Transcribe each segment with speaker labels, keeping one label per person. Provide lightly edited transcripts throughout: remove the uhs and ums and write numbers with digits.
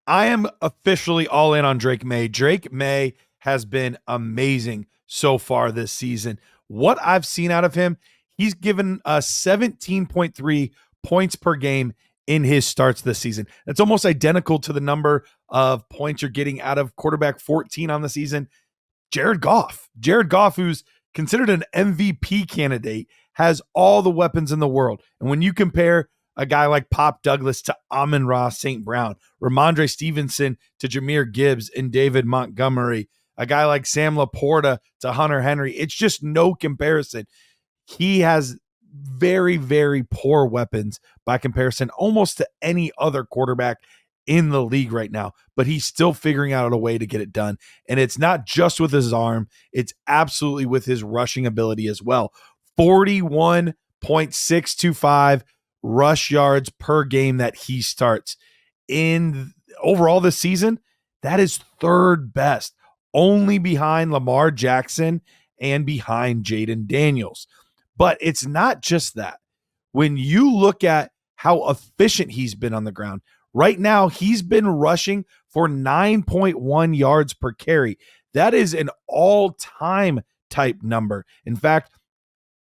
Speaker 1: I am officially all in on Drake Maye. Drake Maye has been amazing so far this season. What I've seen out of him, he's given us 17.3 points per game in his starts this season. That's almost identical to the number of points you're getting out of quarterback 14 on the season, Jared Goff. Jared Goff, who's considered an MVP candidate, has all the weapons in the world. And when you compare a guy like Pop Douglas to Amon-Ra St. Brown, Ramondre Stevenson to Jahmyr Gibbs and David Montgomery, a guy like Sam Laporta to Hunter Henry, it's just no comparison. He has very, very poor weapons by comparison almost to any other quarterback in the league right now, but he's still figuring out a way to get it done. And it's not just with his arm, it's absolutely with his rushing ability as well. 41.625 rush yards per game that he starts. In overall this season, that is third best, only behind Lamar Jackson and behind Jaden Daniels. But it's not just that. When you look at how efficient he's been on the ground, right now he's been rushing for 9.1 yards per carry. That is an all-time type number. In fact,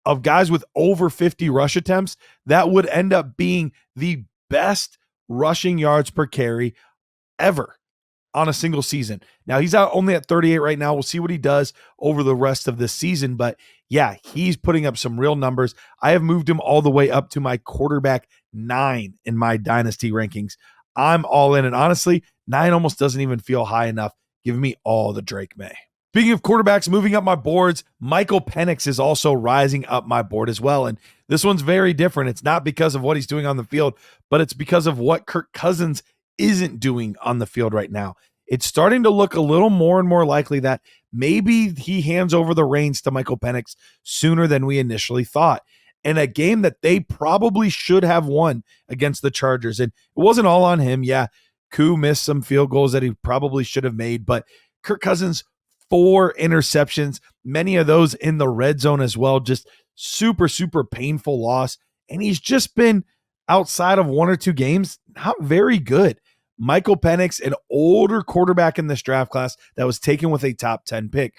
Speaker 1: of guys with over 50 rush attempts, that would end up being the best rushing yards per carry ever on a single season. Now, he's out only at 38 right now. We'll see what he does over the rest of this season. But yeah, he's putting up some real numbers. I have moved him all the way up to my quarterback 9 in my Dynasty rankings. I'm all in. And honestly, 9 almost doesn't even feel high enough. Give me all the Drake Maye. Speaking of quarterbacks moving up my boards, Michael Penix is also rising up my board as well. And this one's very different. It's not because of what he's doing on the field, but it's because of what Kirk Cousins isn't doing on the field right now. It's starting to look a little more and more likely that maybe he hands over the reins to Michael Penix sooner than we initially thought. In a game that they probably should have won against the Chargers. And it wasn't all on him. Yeah, Koo missed some field goals that he probably should have made, but Kirk Cousins, 4 interceptions, many of those in the red zone as well. Just super, super painful loss. And he's just been, outside of 1 or 2 games, not very good. Michael Penix, an older quarterback in this draft class that was taken with a top 10 pick.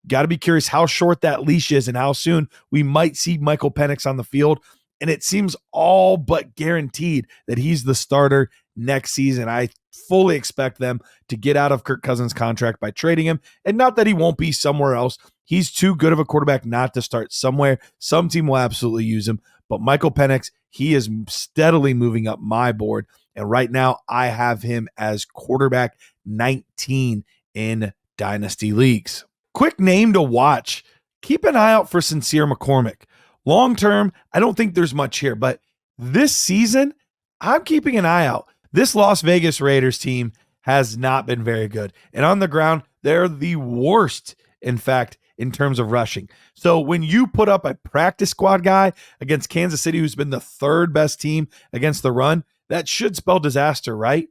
Speaker 1: Got to be curious how short that leash is and how soon we might see Michael Penix on the field. And it seems all but guaranteed that he's the starter next season. I fully expect them to get out of Kirk Cousins' contract by trading him. And not that he won't be somewhere else. He's too good of a quarterback not to start somewhere. Some team will absolutely use him. But Michael Penix, he is steadily moving up my board. And right now, I have him as quarterback 19 in Dynasty leagues. Quick name to watch. Keep an eye out for Sincere McCormick. Long term, I don't think there's much here, but this season, I'm keeping an eye out. This Las Vegas Raiders team has not been very good. And on the ground, they're the worst, in fact, in terms of rushing. So when you put up a practice squad guy against Kansas City, who's been the 3rd best team against the run, that should spell disaster, right?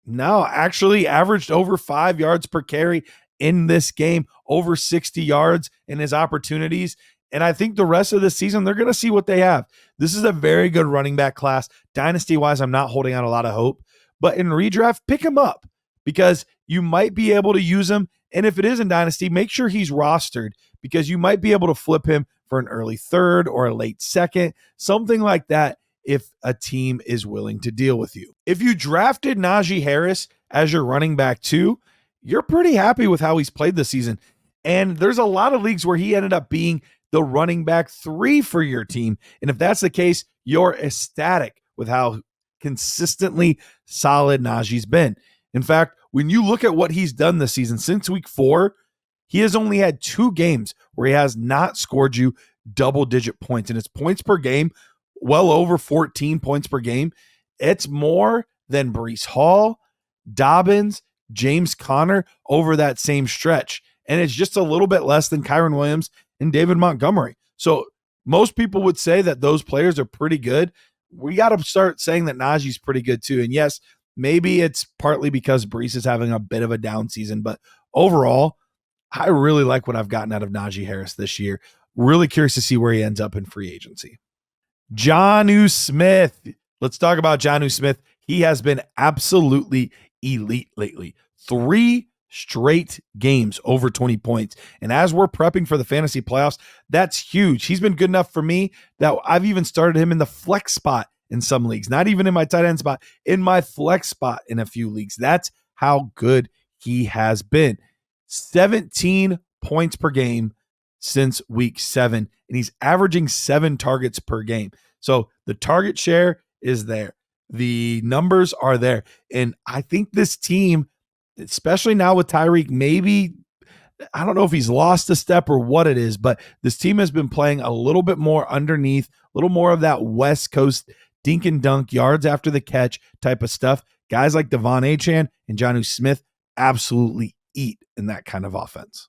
Speaker 1: No, actually averaged over 5 yards per carry in this game, over 60 yards in his opportunities. And I think the rest of the season, they're going to see what they have. This is a very good running back class. Dynasty-wise, I'm not holding out a lot of hope. But in redraft, pick him up because you might be able to use him. And if it is in Dynasty, make sure he's rostered because you might be able to flip him for an early 3rd or a late 2nd, something like that if a team is willing to deal with you. If you drafted Najee Harris as your running back too, you're pretty happy with how he's played this season. And there's a lot of leagues where he ended up being the running back 3 for your team. And if that's the case, you're ecstatic with how consistently solid Najee's been. In fact, when you look at what he's done this season, since week 4, he has only had 2 games where he has not scored you double-digit points. And his points per game, well over 14 points per game. It's more than Breece Hall, Dobbins, James Conner over that same stretch. And it's just a little bit less than Kyron Williams and David Montgomery. So most people would say that those players are pretty good. We got to start saying that Najee's pretty good too. And yes, maybe it's partly because Breece is having a bit of a down season, but overall, I really like what I've gotten out of Najee Harris this year. Really curious to see where he ends up in free agency. Jonnu Smith. Let's talk about Jonnu Smith. He has been absolutely elite lately. 3 straight games over 20 points. And as we're prepping for the fantasy playoffs, that's huge. He's been good enough for me that I've even started him in the flex spot in some leagues, not even in my tight end spot, in my flex spot in a few leagues. That's how good he has been. 17 points per game since week 7, and he's averaging 7 targets per game. So the target share is there. The numbers are there. And I think this team, especially now with Tyreek, maybe, I don't know if he's lost a step or what it is, but this team has been playing a little bit more underneath, a little more of that West Coast dink and dunk, yards after the catch type of stuff. Guys like Devon Achane and Jonnu Smith absolutely eat in that kind of offense.